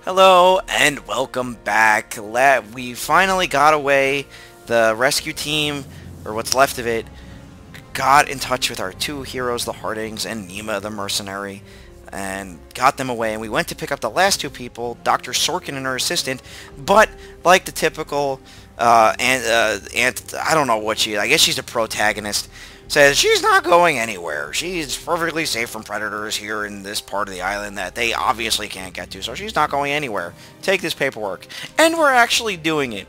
Hello and welcome back. We finally got away. The rescue team, or what's left of it, got in touch with our two heroes, the Hardings and Nima the mercenary, and got them away. And we went to pick up the last two people, Dr. Sorkin and her assistant, but like the typical I don't know what she is. I guess she's a protagonist. Says she's not going anywhere. She's perfectly safe from predators here in this part of the island that they obviously can't get to, so she's not going anywhere. Take this paperwork. And we're actually doing it.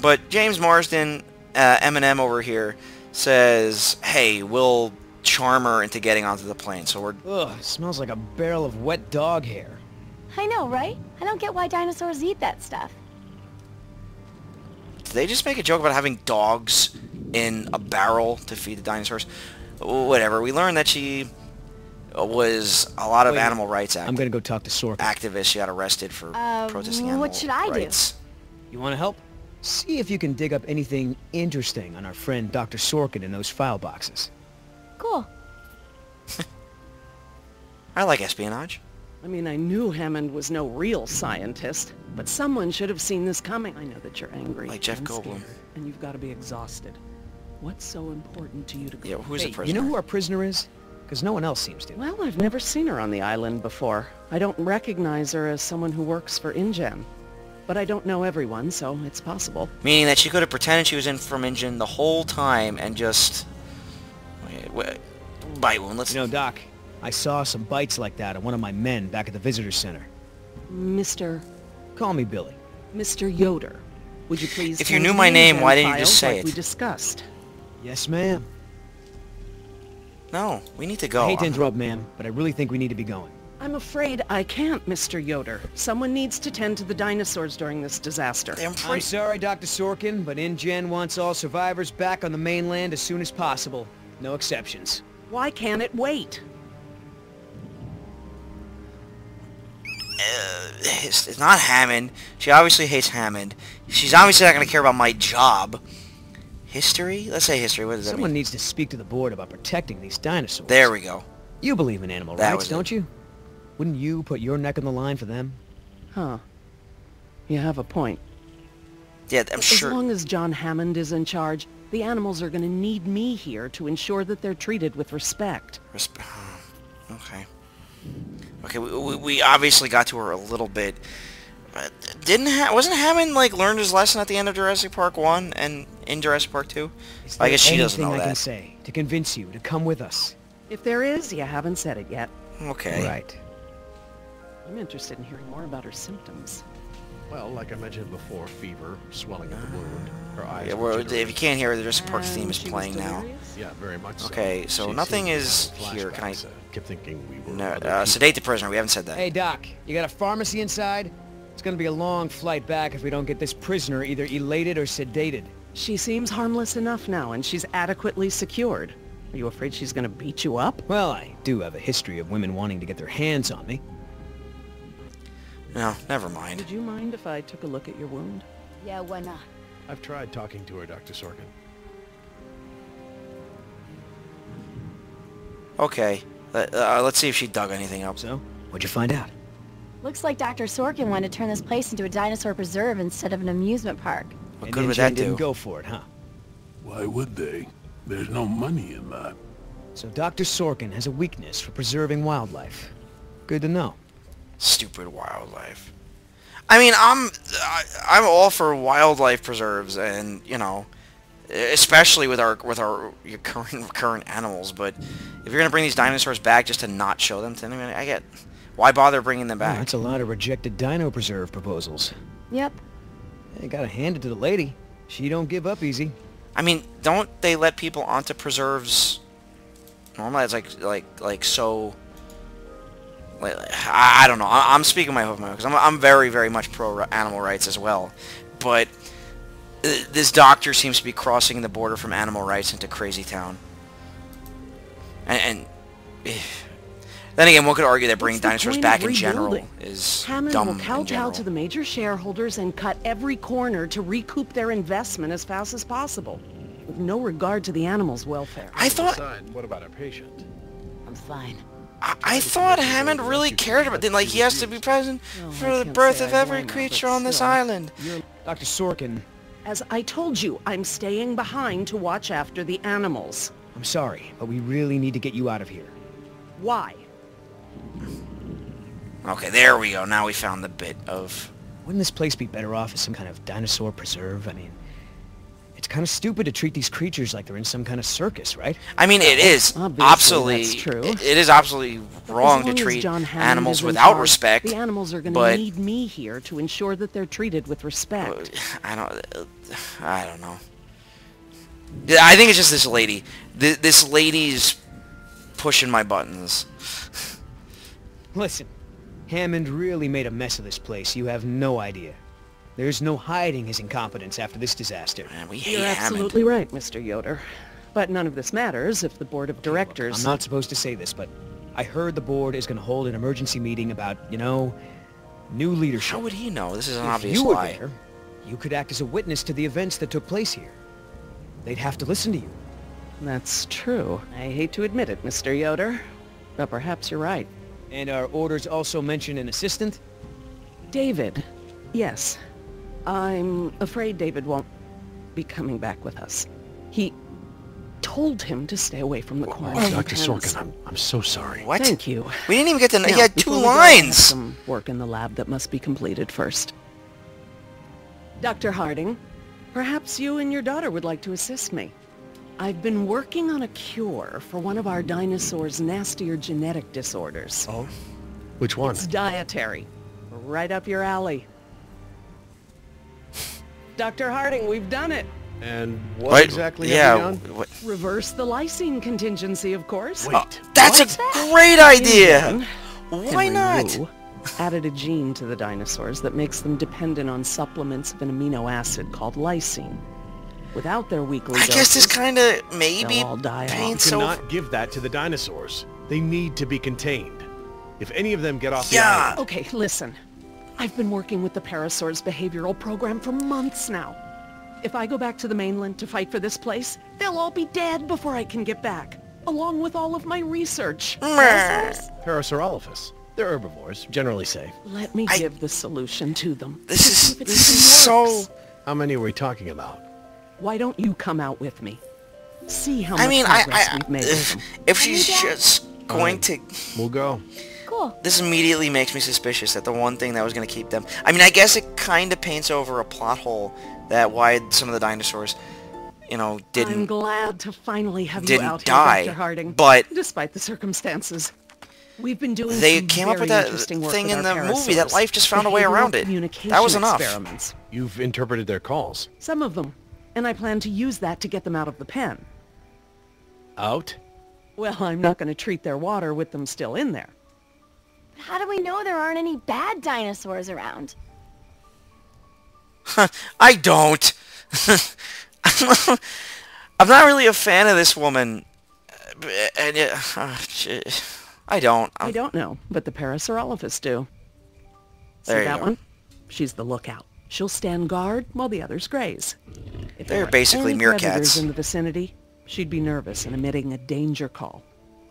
But James Marsden, Eminem over here, says, hey, we'll charm her into getting onto the plane. So we're... Ugh, it smells like a barrel of wet dog hair. I know, right? I don't get why dinosaurs eat that stuff. Did they just make a joke about having dogs in a barrel to feed the dinosaurs? Whatever. We learned that she was a lot of animal rights I'm gonna go talk to Sorkin. activist. She got arrested for protesting animal what should I rights. do? You wanna help? See if you can dig up anything interesting on our friend Dr. Sorkin in those file boxes. Cool. I like espionage. I mean, I knew Hammond was no real scientist, but someone should have seen this coming. I know that you're angry Like Jeff and Goldblum. scared, and you've got to be exhausted. What's so important to you to go? Yeah, who's Hey, the prisoner? you know who our prisoner is? Because no one else seems to. Well, I've never seen her on the island before. I don't recognize her as someone who works for InGen. But I don't know everyone, so it's possible. Meaning that she could have pretended she was in from InGen the whole time and just... Bite wound. Let's... You know, Doc, I saw some bites like that on one of my men back at the visitor center. Mr. Call me Billy. Mr. Yoder, would you please... If you tend knew to my the name, InGen why didn't you just files say like it? we discussed? Yes, ma'am. No, we need to go. I hate to interrupt, ma'am, but I really think we need to be going. I'm afraid I can't, Mr. Yoder. Someone needs to tend to the dinosaurs during this disaster. I'm sorry, Dr. Sorkin, but InGen wants all survivors back on the mainland as soon as possible. No exceptions. Why can't it wait? It's not Hammond. She obviously hates Hammond. She's obviously not going to care about my job. History? Let's say history. What does that Someone mean? needs to speak to the board about protecting these dinosaurs. There we go. You believe in animal That rights, was it. don't you? Wouldn't you put your neck on the line for them? Huh. You have a point. Yeah, I'm sure. As long as John Hammond is in charge, the animals are going to need me here to ensure that they're treated with respect. Okay. Okay, we obviously got to her a little bit. But wasn't Hammond like learned his lesson at the end of Jurassic Park 1 and in Jurassic Park 2? I guess she doesn't know Anything I can that. say to convince you to come with us? If there is, you haven't said it yet. Okay. Right. I'm interested in hearing more about her symptoms. Well, like I mentioned before, fever, swelling of the wound, her eyes Yeah, were if jittery. you can't hear it, the Jurassic Park And theme is she was playing now. delirious? Yeah, very much so. Okay, so She nothing seemed to is have here. Can I... flashbacks, kept thinking we were No, other people. sedate the prisoner. We haven't said that. Hey, Doc, you got a pharmacy inside? It's gonna be a long flight back if we don't get this prisoner either elated or sedated. She seems harmless enough now, and she's adequately secured. Are you afraid she's going to beat you up? Well, I do have a history of women wanting to get their hands on me. No, never mind. Would you mind if I took a look at your wound? Yeah, why not? I've tried talking to her, Dr. Sorkin. Okay, let's see if she dug anything up. So, what'd you find out? Looks like Dr. Sorkin wanted to turn this place into a dinosaur preserve instead of an amusement park. What And good would InGen that didn't do? go for it, huh? Why would they? There's no money in that. So Dr. Sorkin has a weakness for preserving wildlife. Good to know. Stupid wildlife. I mean, I'm all for wildlife preserves, and you know, especially with our your current animals. But if you're gonna bring these dinosaurs back just to not show them to anyone, I get why bother bringing them Oh, back? that's a lot of rejected dino preserve proposals. Yep. You gotta hand it to the lady. She don't give up easy. I mean, don't they let people onto preserves? Normally, it's like so. Like, I don't know. I'm speaking my mind because I'm very very much pro animal rights as well, but this doctor seems to be crossing the border from animal rights into crazy town. And then again, one could argue that bringing What's the dinosaurs point back of in general rebuilding? is Hammond dumb will in kowtow general. to the major shareholders and cut every corner to recoup their investment as fast as possible, with no regard to the animals' welfare. I thought What about our patient? I'm fine. I thought Hammond really cared about it. Like, he has to be present for the birth of every creature on this island. Dr. Sorkin, As I told you, I'm staying behind to watch after the animals. I'm sorry, but we really need to get you out of here. Why? Okay, there we go. Now we found the bit of... Wouldn't this place be better off as some kind of dinosaur preserve? I mean, it's kind of stupid to treat these creatures like they're in some kind of circus, right? I mean, it is Obviously, absolutely... that's true. It is absolutely wrong As to long as treat John Hammond animals is in without charge, respect. The animals are going to but need me here to ensure that they're treated with respect. I don't know. Yeah, I think it's just this lady. This lady's pushing my buttons. Listen, Hammond really made a mess of this place. You have no idea. There's no hiding his incompetence after this disaster. Man, we hate You're Hammond. absolutely right, Mr. Yoder. But none of this matters if the board of directors... I'm not supposed to say this, but I heard the board is going to hold an emergency meeting about, you know, new leadership. How would he know? This is an If obvious you were lie. there, you could act as a witness to the events that took place here. They'd have to listen to you. That's true. I hate to admit it, Mr. Yoder, but perhaps you're right. And our orders also mention an assistant? David. Yes. I'm afraid David won't be coming back with us. He told him to stay away from the quarantine. Dr. tents. Sorkin, I'm so sorry. What? Thank you. We didn't even get to... Now, He had 2 before we go, I have lines! some work in the lab that must be completed first. Dr. Harding, perhaps you and your daughter would like to assist me. I've been working on a cure for one of our dinosaurs' nastier genetic disorders. Oh? Which one? It's dietary. Right up your alley. Dr. Harding, we've done it. And what exactly have you done? What? Reverse the lysine contingency, of course. Wait. That's a great idea! Then, Why Henry not? Wu added a gene to the dinosaurs that makes them dependent on supplements of an amino acid called lysine. Without their weekly I guess this doses, kind of maybe they'll all die off. paints You over... cannot give that to the dinosaurs. They need to be contained. If any of them get off the Yeah. island... Okay, listen. I've been working with the Parasaurs behavioral program for months now. If I go back to the mainland to fight for this place, they'll all be dead before I can get back, along with all of my research. Parasaurolophus. They're herbivores, generally safe. Let me give the solution to them. This See is if it this is even so... works. How many are we talking about? Why don't you come out with me? See how I much mean, progress we've made with them. if she's just going to... We'll go. Cool. This immediately makes me suspicious that the one thing that was going to keep them... I mean, I guess it kind of paints over a plot hole that why some of the dinosaurs, you know, I'm didn't glad to finally have you didn't out die, here, Dr. Harding. but- Despite the circumstances. We've been doing they some came up with very that interesting work thing with in our the movie that Parasaurs. life just found a way Behavioral around it. communication That was enough. Experiments. You've interpreted their calls. Some of them. And I plan to use that to get them out of the pen. Out? Well, I'm not going to treat their water with them still in there. How do we know there aren't any bad dinosaurs around? I don't. I'm not really a fan of this woman. And I don't. I don't know, but the Parasaurolophus do. There See you that go. one? She's the lookout. She'll stand guard while the others graze. If there They're were basically any meerkats. predators in the vicinity, she'd be nervous and emitting a danger call.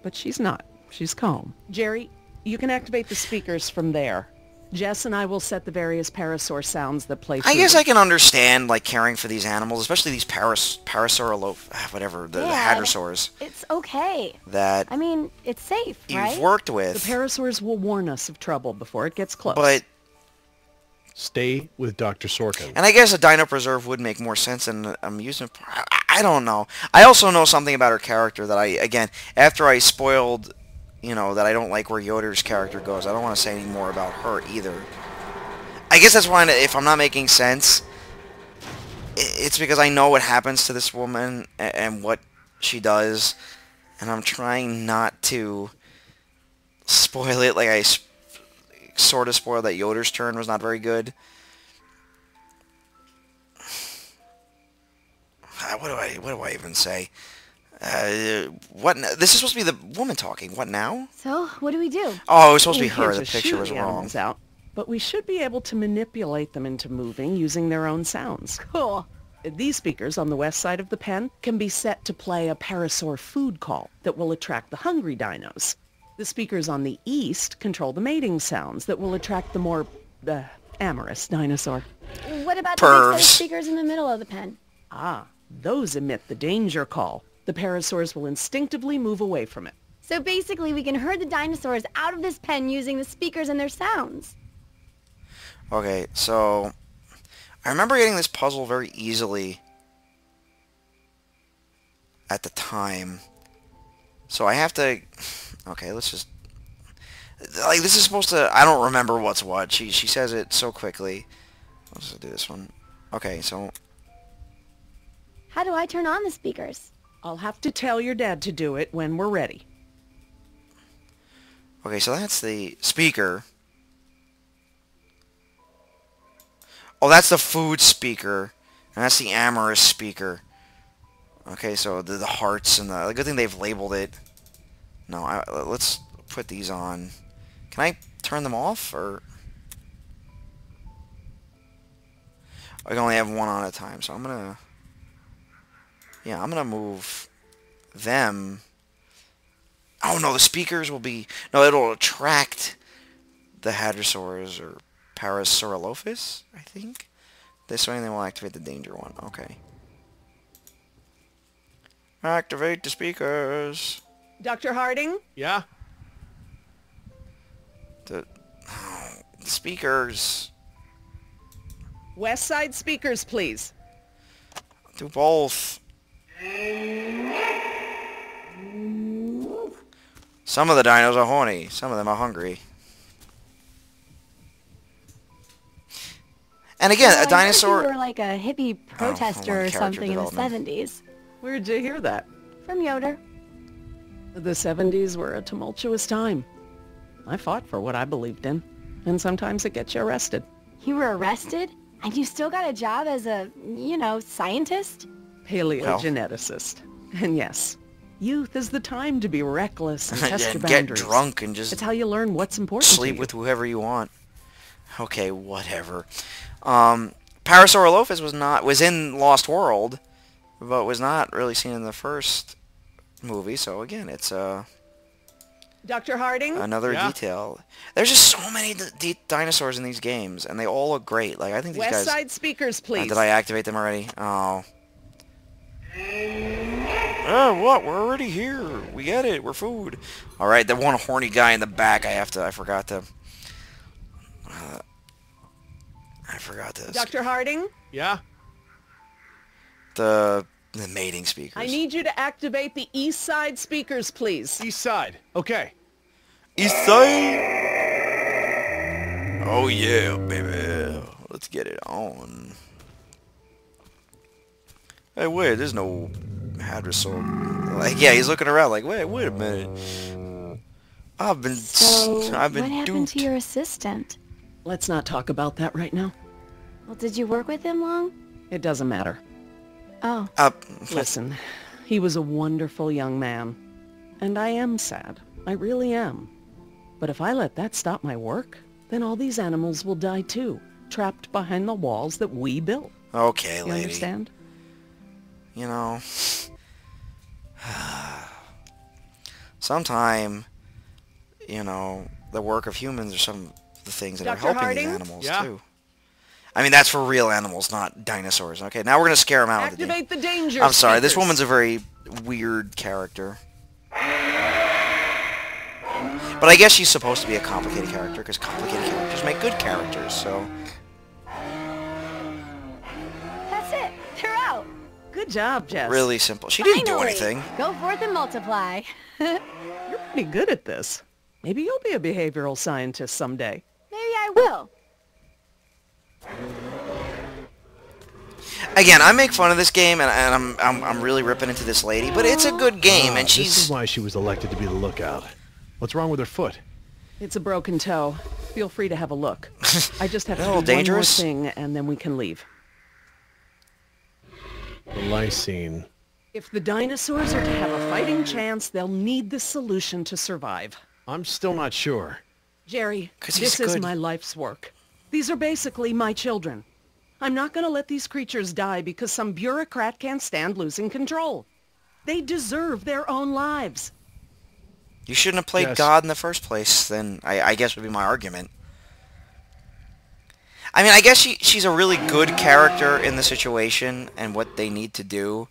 But she's not. She's calm. Jerry, you can activate the speakers from there. Jess and I will set the various parasaur sounds that play through I guess them. I can understand, like, caring for these animals, especially these whatever, the Yeah, hadrosaurs It's okay. that I mean, it's safe, you've right? worked The with. parasaurs will warn us of trouble before it gets close. But, Stay with Dr. Sorkin. and I guess a dino preserve would make more sense than a amusement park. I don't know. I also know something about her character that again, after I spoiled, you know, that I don't like where Yoder's character goes, I don't want to say any more about her either. I guess that's why, if I'm not making sense, it's because I know what happens to this woman and what she does, and I'm trying not to spoil it like I sort of spoiled that Yoder's turn was not very good. What do I even say? What? This is supposed to be the woman talking. What now? So, what do we do? Oh, it was supposed to We be can't her. The just picture shoot was the wrong. animals out, but we should be able to manipulate them into moving using their own sounds. Cool. These speakers on the west side of the pen can be set to play a parasaur food call that will attract the hungry dinos. The speakers on the east control the mating sounds that will attract the more, amorous dinosaur. What about the big set of Pervs. speakers in the middle of the pen? Ah, those emit the danger call. The Parasaurs will instinctively move away from it. So basically we can herd the dinosaurs out of this pen using the speakers and their sounds. Okay, so I remember getting this puzzle very easily at the time. So I have to... Okay, let's just... Like, this is supposed to... I don't remember what's what. She says it so quickly. Let's just do this one. Okay, so... How do I turn on the speakers? I'll have to tell your dad to do it when we're ready. Okay, so that's the speaker. Oh, that's the food speaker. And that's the amorous speaker. Okay, so the hearts and the good thing they've labeled it. No, let's put these on. Can I turn them off, or... I can only have one on at a time, so I'm gonna... Yeah, I'm gonna move them. Oh no, the speakers will be... No, it'll attract the Hadrosaurs, or Parasaurolophus, I think. This way, and then we'll activate the danger one. Okay. Activate the speakers. Dr. Harding? Yeah? The speakers. West side speakers, please. Do both. Some of the dinos are horny. Some of them are hungry. And again, Well, a dinosaur... I heard you were like a hippie protester or character something in the development. 70s. Where'd you hear that? From Yoder. The 70s were a tumultuous time. I fought for what I believed in, and sometimes it gets you arrested. You were arrested? And you still got a job as a, you know, scientist? Paleogeneticist. And yes, youth is the time to be reckless and test your Get boundaries. drunk and just It's how you learn what's important to sleep you. with whoever you want. Okay, whatever. Parasaurolophus was in Lost World, but was not really seen in the first movie. So again, it's Dr. Harding? another Yeah? detail. There's just so many dinosaurs in these games, and they all look great. Like I think these West guys. side speakers, please. Did I activate them already? Oh. Oh, what? We're already here. We get it. We're food. All right, the one horny guy in the back. I forgot to. I forgot this. Dr. Harding? Yeah? The mating speakers. I need you to activate the east side speakers, please. East side. Okay. East side. Oh yeah, baby. Let's get it on. Hey, wait. There's no Hadrosaur. Like, yeah, he's looking around. Like, wait a minute. I've been So, what happened duped. to your assistant? Let's not talk about that right now. Well, did you work with him long? It doesn't matter. Oh. Listen, he was a wonderful young man. And I am sad. I really am. But if I let that stop my work, then all these animals will die too, trapped behind the walls that we built. Okay, You lady. understand? You know, sometime, you know, the work of humans are some of the things that Dr. are helping Harding? these animals Yeah? too. I mean, that's for real animals, not dinosaurs. Okay, now we're gonna scare them out with the Activate the danger I'm sorry, this speakers. woman's a very weird character. But I guess she's supposed to be a complicated character, because complicated characters make good characters, so... That's it. They're out. Good job, Jess. Really simple. She didn't do Finally. anything. Go forth and multiply. You're pretty good at this. Maybe you'll be a behavioral scientist someday. Maybe I will. Again, I make fun of this game, and I'm really ripping into this lady, but it's a good game, and This she's... is why she was elected to be the lookout. What's wrong with her foot? It's a broken toe. Feel free to have a look. I just have to A do little one dangerous. more thing, and then we can leave. The lysine. If the dinosaurs are to have a fighting chance, they'll need this solution to survive. I'm still not sure. Jerry, 'Cause he's this is good. my life's work. These are basically my children. I'm not going to let these creatures die because some bureaucrat can't stand losing control. They deserve their own lives. You shouldn't have played Yes. God in the first place, then I guess would be my argument. I mean, I guess she's a really good character in the situation and what they need to do.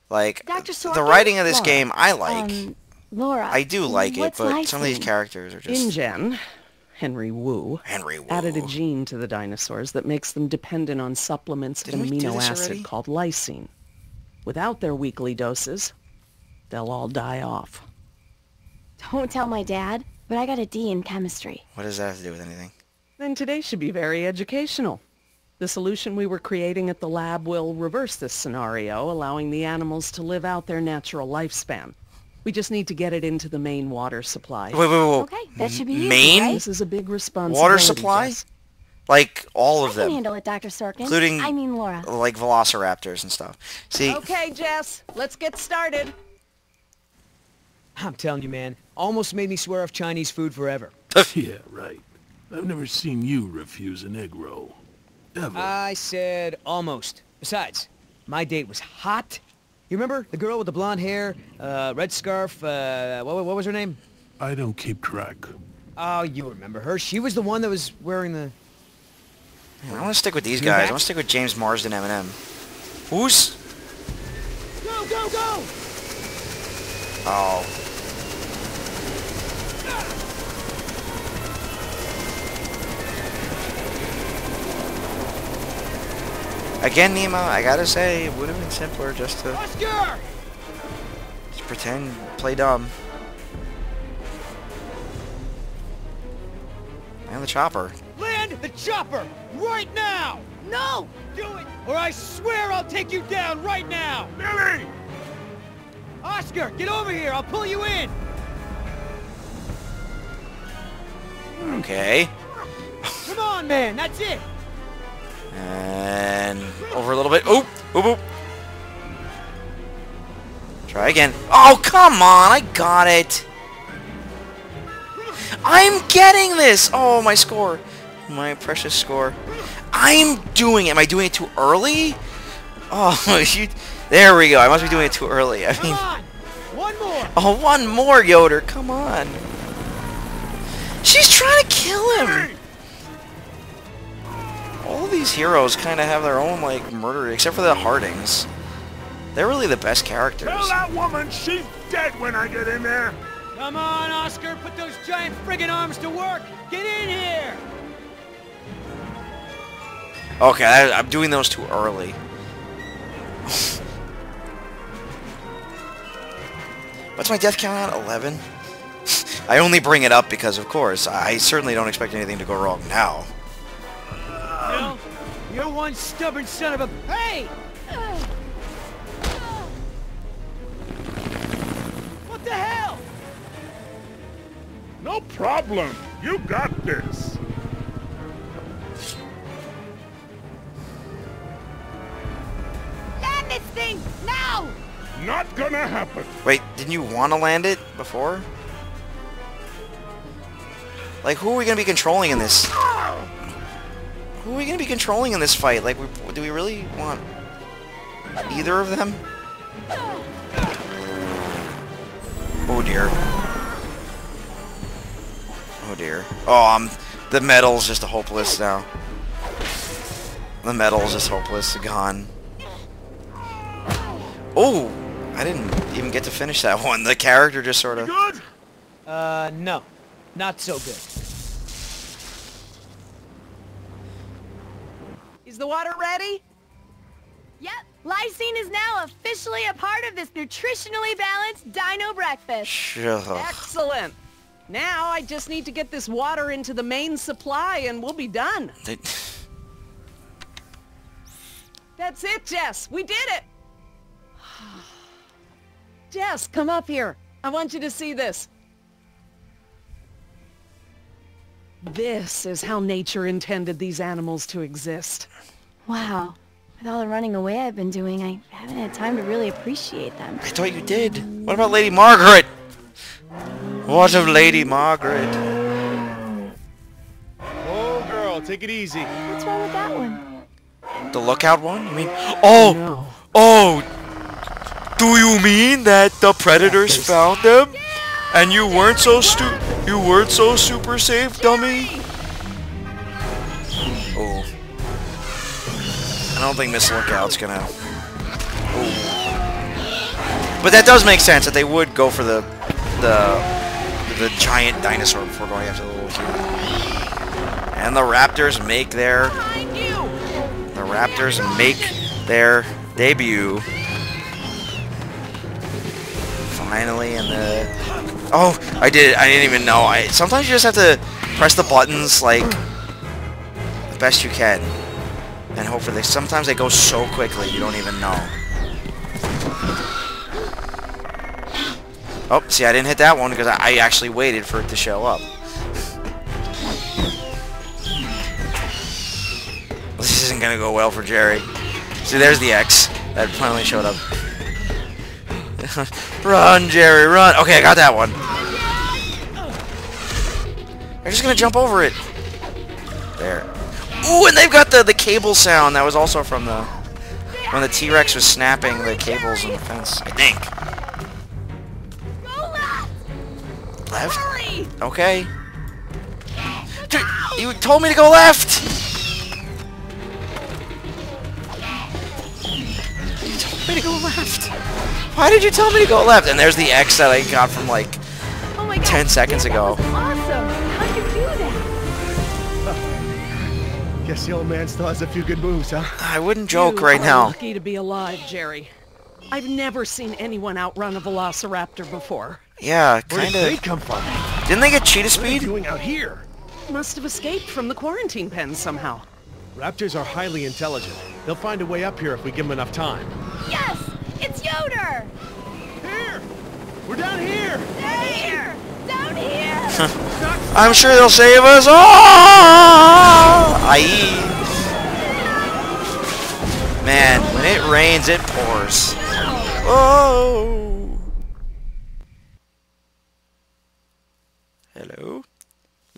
Like, Dr. Sorkin? the writing of this Laura, game, I like. Laura, I do like it, what's but some of these lysine? characters are just... InGen, Henry Wu, Henry Wu. added a gene to the dinosaurs that makes them dependent on supplements of Didn't an we do amino this acid already? called lysine. Without their weekly doses, they'll all die off. Don't tell my dad, but I got a D in chemistry. What does that have to do with anything? Then today should be very educational. The solution we were creating at the lab will reverse this scenario, allowing the animals to live out their natural lifespan. We just need to get it into the main water supply. Wait. Okay, that should be easy, Main? right? This is a big responsibility. Water supply? Jess. Like, all I of can them. handle it, Dr. Sorkin. Including- I mean Laura. Like velociraptors and stuff. See, Okay, Jess, let's get started. I'm telling you, man. Almost made me swear off Chinese food forever. Yeah, right. I've never seen you refuse an egg roll. Ever. I said almost. Besides, my date was hot. You remember? The girl with the blonde hair, red scarf, what was her name? I don't keep track. Oh, you remember her. She was the one that was wearing the... I want to stick with these You guys. back? I want to stick with James Marsden, Eminem. Who's... Go, go, go! Oh. Again, Nemo, I gotta say, it would have been simpler just to Oscar! pretend, play dumb. And the chopper. Land the chopper! Right now! No! Do it, or I swear I'll take you down right now! Billy! Oscar, get over here! I'll pull you in! Okay. Come on, man! That's it! And over a little bit. Oop! Oop, oop. Try again. Oh, come on! I got it! I'm getting this! Oh, my score. My precious score. I'm doing it. Am I doing it too early? Oh, you... There we go. I must be doing it too early. I Come mean... on! One more! Oh, one more, Yoder. Come on. She's trying to kill him! All these heroes kind of have their own, like, murder, except for the Hardings. They're really the best characters. Tell that woman she's dead when I get in there! Come on, Oscar! Put those giant friggin' arms to work! Get in here! Okay, I'm doing those too early. What's my death count at? 11? I only bring it up because, of course, I certainly don't expect anything to go wrong now. No, you're one stubborn son of a... Hey! What the hell? No problem. You got this. Land this thing! Now! Not gonna happen. Wait, didn't you want to land it before? Like, who are we going to be controlling in this? Who are we going to be controlling in this fight? Like, do we really want either of them? Oh, dear. Oh, dear. Oh, the metal's just hopeless now. The metal's just hopeless. Gone. Oh! I didn't even get to finish that one. The character just sort of... Good? No. Not so good. Is the water ready? Yep, lysine is now officially a part of this nutritionally balanced dino breakfast. Excellent. Now I just need to get this water into the main supply and we'll be done. That's it, Jess. We did it. Jess, come up here. I want you to see this. This is how nature intended these animals to exist. Wow. With all the running away I've been doing, I haven't had time to really appreciate them. I thought you did. What about Lady Margaret? What of Lady Margaret? Oh, girl, take it easy. What's wrong with that one? The lookout one? You mean... Oh! No. Oh! Do you mean that the predators found them? And you weren't so super safe, dummy. Oh. I don't think Miss Lookout's gonna... Oh. But that does make sense that they would go for the giant dinosaur before going after the little human. And the Raptors make their... The Raptors make their debut. Finally, in the... Oh, I didn't even know. Sometimes you just have to press the buttons, like, the best you can. And hopefully, sometimes they go so quickly, you don't even know. Oh, see, I didn't hit that one because I actually waited for it to show up. This isn't gonna go well for Jerry. See, there's the X that finally showed up. Run, Jerry, run! Okay, I got that one. They're just gonna jump over it. There. Ooh, and they've got the cable sound that was also from when the T-Rex was snapping the cables in the fence, I think. Left? Okay. Dude, you told me to go left! You told me to go left. Why did you tell me to go left? And there's the X that I got from like 10 seconds ago. That was awesome. How'd you do that? Guess the old man still has a few good moves, huh? I wouldn't joke You right are now. lucky to be alive, Jerry. I've never seen anyone outrun a velociraptor before. Yeah, Where did they kinda. come from? Didn't they get cheetah What are they speed? doing out here? Must have escaped from the quarantine pen somehow. Raptors are highly intelligent. They'll find a way up here if we give them enough time. Yes! It's Yoder! Here! We're down here! Down here! Down here! I'm sure they'll save us. Oh! Aye. Man, when it rains, it pours. Oh! Hello?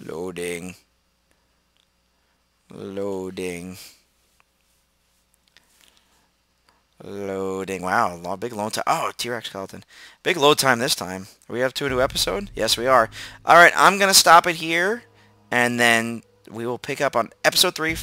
Loading. Loading. Loading. Wow, big load time. Oh, T-Rex skeleton. Big load time this time. Are we up to a new episode? Yes, we are. Alright, I'm going to stop it here, and then we will pick up on episode 3.